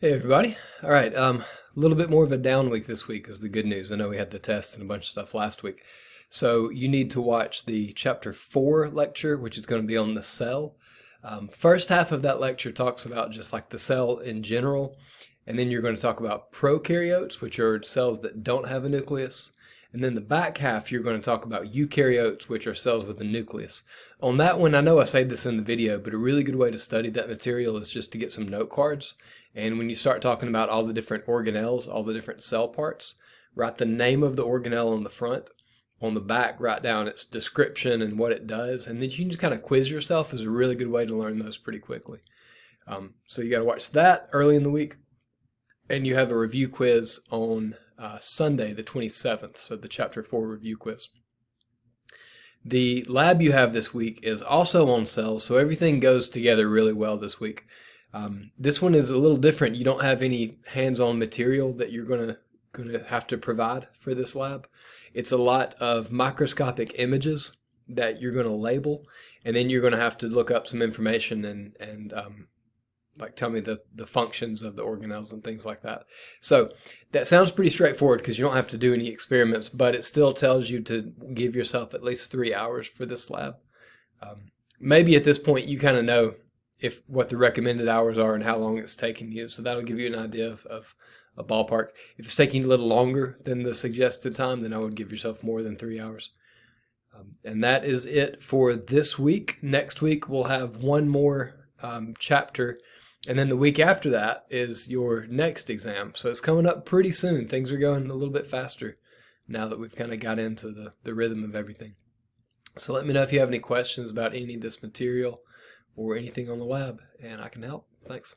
Hey everybody. All right, a little bit more of a down week this week is the good news. I know we had the test and a bunch of stuff last week. So you need to watch the chapter 4 lecture, which is going to be on the cell. First half of that lecture talks about just like the cell in general, and then you're going to talk about prokaryotes, which are cells that don't have a nucleus. And then the back half, you're going to talk about eukaryotes, which are cells with a nucleus. On that one, I know I said this in the video, but a really good way to study that material is just to get some note cards. And when you start talking about all the different organelles, all the different cell parts, write the name of the organelle on the front. On the back, write down its description and what it does. And then you can just kind of quiz yourself is a really good way to learn those pretty quickly. So you got to watch that early in the week. And you have a review quiz on Sunday, the 27th, so the Chapter 4 review quiz. The lab you have this week is also on cells, so everything goes together really well this week. This one is a little different. You don't have any hands-on material that you're gonna have to provide for this lab. It's a lot of microscopic images that you're going to label, and then you're going to have to look up some information and like tell me the functions of the organelles and things like that. So that sounds pretty straightforward because you don't have to do any experiments, but it still tells you to give yourself at least 3 hours for this lab. Maybe at this point you kind of know what the recommended hours are and how long it's taking you, so that'll give you an idea of a ballpark. If it's taking a little longer than the suggested time, then I would give yourself more than 3 hours. And that is it for this week. Next week we'll have one more chapter, and then the week after that is your next exam. So it's coming up pretty soon. Things are going a little bit faster now that we've kind of got into the rhythm of everything. So let me know if you have any questions about any of this material or anything on the lab, and I can help. Thanks.